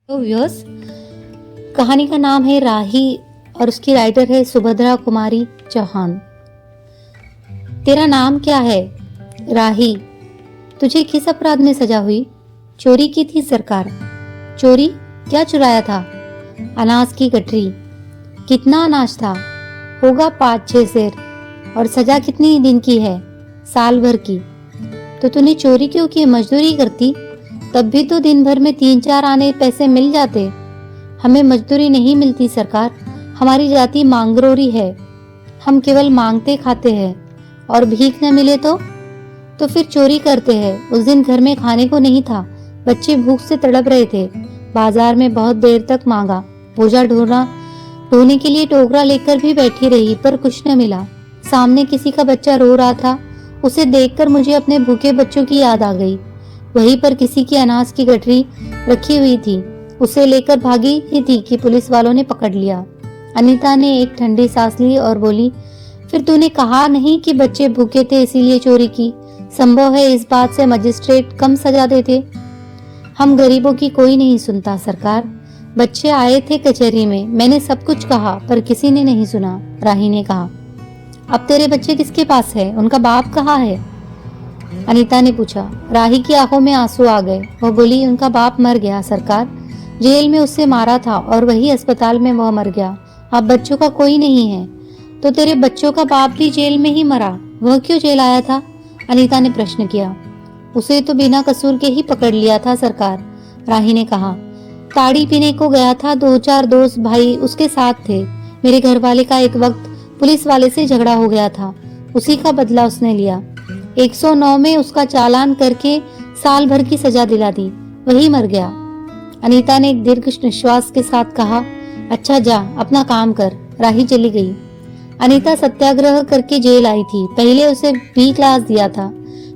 तो व्यूअर्स, कहानी का नाम है राही और उसकी राइटर है सुभद्रा कुमारी चौहान। तेरा नाम क्या है? राही। तुझे किस अपराध में सजा हुई? चोरी की थी सरकार। चोरी? क्या चुराया था? अनाज की गठरी। कितना अनाज था? होगा 5-6 सेर। और सजा कितनी दिन की है? साल भर की। तो तूने चोरी क्यों की? मजदूरी करती तब भी तो दिन भर में 3-4 आने पैसे मिल जाते। हमें मजदूरी नहीं मिलती सरकार, हमारी जाति मांगरोरी है। हम केवल मांगते खाते हैं और भीख न मिले तो फिर चोरी करते हैं। उस दिन घर में खाने को नहीं था, बच्चे भूख से तड़प रहे थे। बाजार में बहुत देर तक मांगा, बोझा ढोने के लिए टोकरा लेकर भी बैठी रही पर कुछ न मिला। सामने किसी का बच्चा रो रहा था, उसे देखकर मुझे अपने भूखे बच्चों की याद आ गई। वहीं पर किसी की अनाज की गठरी रखी हुई थी, उसे लेकर भागी ही थी कि पुलिस वालों ने पकड़ लिया। अनीता ने एक ठंडी सांस ली और बोली, फिर तूने कहा नहीं कि बच्चे भूखे थे इसीलिए चोरी की? संभव है इस बात से मजिस्ट्रेट कम सजा देते। हम गरीबों की कोई नहीं सुनता सरकार। बच्चे आए थे कचहरी में, मैंने सब कुछ कहा पर किसी ने नहीं सुना। राही ने कहा, अब तेरे बच्चे किसके पास है? उनका बाप कहाँ है? अनीता ने पूछा। राही की आंखों में आंसू आ गए। वह बोली, उनका बाप मर गया सरकार। जेल में उससे मारा था और वही अस्पताल में वह मर गया। अब बच्चों का कोई नहीं है। तो तेरे बच्चों का बाप भी जेल में ही मरा, वह क्यों जेल आया था? अनीता ने प्रश्न किया। उसे तो बिना कसूर के ही पकड़ लिया था सरकार। राही ने कहा, ताड़ी पीने को गया था, 2-4 दोस्त भाई उसके साथ थे। मेरे घर वाले का एक वक्त पुलिस वाले से झगड़ा हो गया था, उसी का बदला उसने लिया। 109 में उसका चालान करके साल भर की सजा दिला दी, वही मर गया। अनीता ने एक दीर्घ निश्वास के साथ कहा, अच्छा जा अपना काम कर। राही चली गई। अनीता सत्याग्रह करके जेल आई थी। पहले उसे B क्लास दिया था,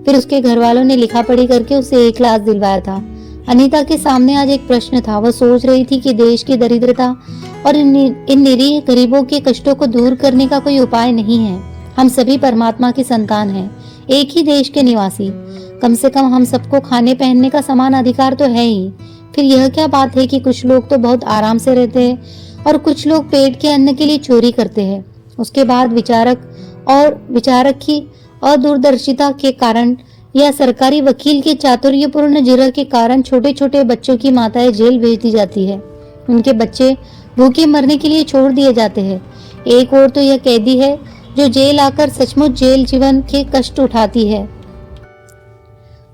फिर उसके घर वालों ने लिखा पढ़ी करके उसे A क्लास दिलवाया था। अनीता के सामने आज एक प्रश्न था। वह सोच रही थी कि देश की दरिद्रता और इन निरीह गरीबों के कष्टों को दूर करने का कोई उपाय नहीं है। हम सभी परमात्मा की संतान हैं, एक ही देश के निवासी। कम से कम हम सबको खाने पहनने का समान अधिकार तो है ही। फिर यह क्या बात है कि कुछ लोग तो बहुत आराम से रहते हैं और कुछ लोग पेट के अन्न के लिए चोरी करते हैं। उसके बाद विचारक की अदूरदर्शिता के कारण या सरकारी वकील के चातुर्यपूर्ण जिरह के कारण छोटे छोटे बच्चों की माताएं जेल भेज दी जाती है। उनके बच्चे भूखे मरने के लिए छोड़ दिए जाते हैं। एक और तो यह कैदी है जो जेल आकर सचमुच जेल जीवन के कष्ट उठाती है,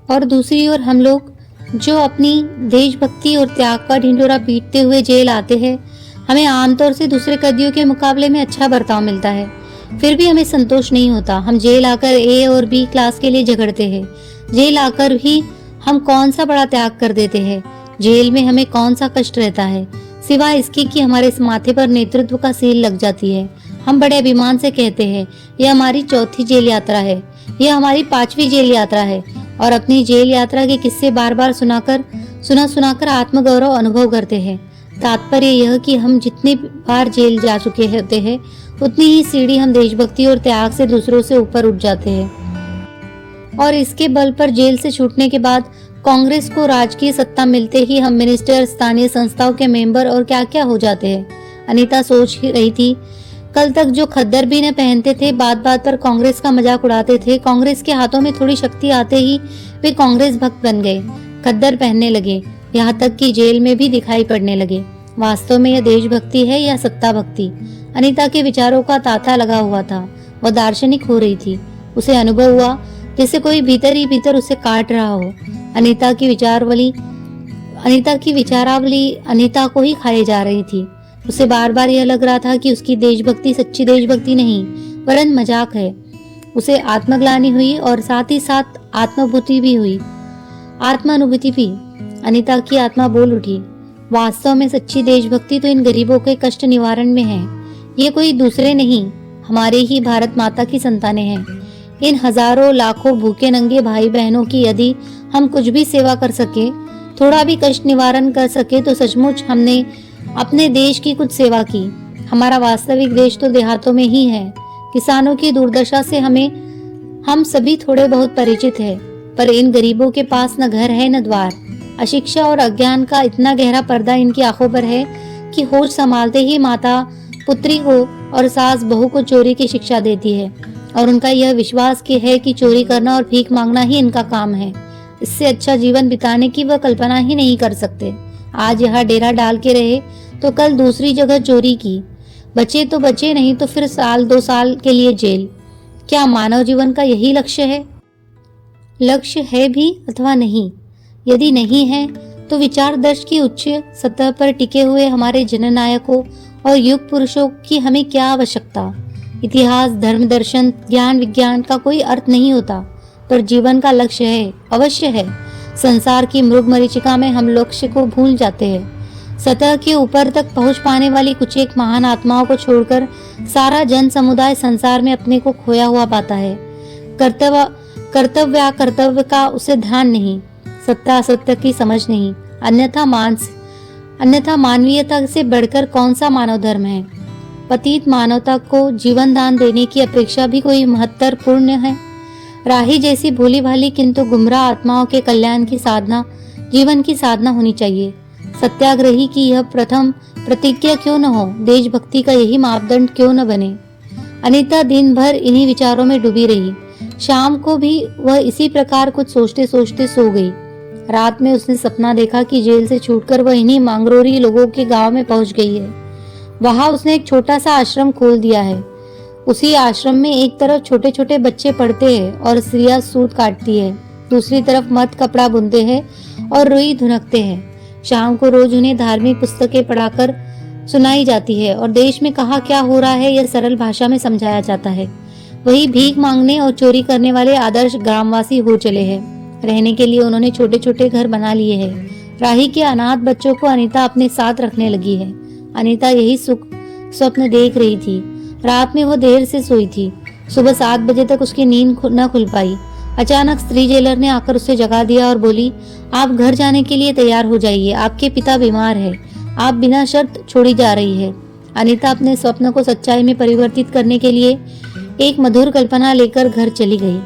और दूसरी ओर हम लोग जो अपनी देशभक्ति और त्याग का ढिंढोरा पीटते हुए जेल आते हैं। हमें आमतौर से दूसरे कैदियों के मुकाबले में अच्छा बर्ताव मिलता है, फिर भी हमें संतोष नहीं होता। हम जेल आकर A और B क्लास के लिए झगड़ते हैं। जेल आकर भी हम कौन सा बड़ा त्याग कर देते हैं। जेल में हमें कौन सा कष्ट रहता है, सिवाय इसके कि हमारे इस माथे पर नेतृत्व का सील लग जाती है। हम बड़े अभिमान से कहते हैं, यह हमारी 4थी जेल यात्रा है, यह हमारी 5वीं जेल यात्रा है, और अपनी जेल यात्रा के किस्से बार बार सुनाकर आत्मगौरव अनुभव करते हैं। तात्पर्य यह कि हम जितनी बार जेल जा चुके होते हैं, उतनी ही सीढ़ी हम देशभक्ति और त्याग से दूसरों से ऊपर उठ जाते हैं। और इसके बल पर जेल से छूटने के बाद कांग्रेस को राजकीय सत्ता मिलते ही हम मिनिस्टर, स्थानीय संस्थाओं के मेंबर और क्या क्या हो जाते हैं। अनीता सोच रही थी, कल तक जो खद्दर भी न पहनते थे, बात बात पर कांग्रेस का मजाक उड़ाते थे, कांग्रेस के हाथों में थोड़ी शक्ति आते ही वे कांग्रेस भक्त बन गए, खद्दर पहनने लगे, यहाँ तक कि जेल में भी दिखाई पड़ने लगे। वास्तव में यह देशभक्ति है या सत्ता भक्ति? अनीता के विचारों का तांता लगा हुआ था। वह दार्शनिक हो रही थी। उसे अनुभव हुआ जैसे कोई भीतर ही भीतर उसे काट रहा हो। अनीता की विचारावली अनीता को ही खाए जा रही थी। उसे बार बार यह लग रहा था कि उसकी देशभक्ति सच्ची देशभक्ति नहीं वरन मजाक है। उसे आत्मग्लानि हुई और साथ ही साथ आत्मानुभूति भी। अनीता की आत्मा बोल उठी, वास्तव में सच्ची देशभक्ति तो इन गरीबों के कष्ट निवारण में है। ये कोई दूसरे नहीं, हमारे ही भारत माता की संतानें हैं। इन हजारों लाखों भूखे नंगे भाई बहनों की यदि हम कुछ भी सेवा कर सके, थोड़ा भी कष्ट निवारण कर सके, तो सचमुच हमने अपने देश की कुछ सेवा की। हमारा वास्तविक देश तो देहातों में ही है। किसानों की दुर्दशा से हम सभी थोड़े बहुत परिचित हैं, पर इन गरीबों के पास न घर है न द्वार। अशिक्षा और अज्ञान का इतना गहरा पर्दा इनकी आंखों पर है कि होश संभालते ही माता पुत्री को और सास बहू को चोरी की शिक्षा देती है और उनका यह विश्वास कि है कि चोरी करना और भीख मांगना ही इनका काम है। इससे अच्छा जीवन बिताने की वह कल्पना ही नहीं कर सकते। आज यहाँ डेरा डाल के रहे तो कल दूसरी जगह चोरी की, बचे तो बचे, नहीं तो फिर 1-2 साल के लिए जेल। क्या मानव जीवन का यही लक्ष्य है? लक्ष्य है भी अथवा नहीं? यदि नहीं है तो विचार दर्श की उच्च सतह पर टिके हुए हमारे जननायकों और युग पुरुषों की हमें क्या आवश्यकता? इतिहास, धर्म, दर्शन, ज्ञान, विज्ञान का कोई अर्थ नहीं होता, पर जीवन का लक्ष्य है, अवश्य है। संसार की मृग मरीचिका में हम लक्ष्य को भूल जाते हैं। सतह के ऊपर तक पहुंच पाने वाली कुछ एक महान आत्माओं को छोड़कर सारा जन समुदाय संसार में अपने को खोया हुआ पाता है। कर्तव्य का उसे ध्यान नहीं, सत्य असत्य की समझ नहीं, अन्यथा मानवीयता से बढ़कर कौन सा मानव धर्म है? पतित मानवता को जीवन दान देने की अपेक्षा भी कोई महत्तर पुण्य है? राही जैसी भोली भाली किंतु गुमराह आत्माओं के कल्याण की साधना जीवन की साधना होनी चाहिए। सत्याग्रही की यह प्रथम प्रतिज्ञा क्यों न हो? देशभक्ति का यही मापदंड क्यों न बने? अनीता दिन भर इन्हीं विचारों में डूबी रही। शाम को भी वह इसी प्रकार कुछ सोचते सोचते सो गई। रात में उसने सपना देखा कि जेल से छूटकर वह इन्हीं मांगरोरी लोगों के गांव में पहुंच गई है। वहां उसने एक छोटा सा आश्रम खोल दिया है। उसी आश्रम में एक तरफ छोटे छोटे बच्चे पढ़ते हैं और स्त्रियां सूत काटती है, दूसरी तरफ मर्द कपड़ा बुनते हैं और रुई धुनकते हैं। शाम को रोज उन्हें धार्मिक पुस्तकें पढ़ाकर सुनाई जाती है और देश में कहाँ क्या हो रहा है यह सरल भाषा में समझाया जाता है। वही भीख मांगने और चोरी करने वाले आदर्श ग्रामवासी हो चले हैं। रहने के लिए उन्होंने छोटे छोटे घर बना लिए हैं। राही के अनाथ बच्चों को अनीता अपने साथ रखने लगी है। अनीता यही सुख स्वप्न देख रही थी। रात में वो देर से सोई थी। सुबह 7 बजे तक उसकी नींद न खुल पाई। अचानक स्त्री जेलर ने आकर उसे जगा दिया और बोली, आप घर जाने के लिए तैयार हो जाइए, आपके पिता बीमार है, आप बिना शर्त छोड़ी जा रही है। अनीता अपने स्वप्न को सच्चाई में परिवर्तित करने के लिए एक मधुर कल्पना लेकर घर चली गई।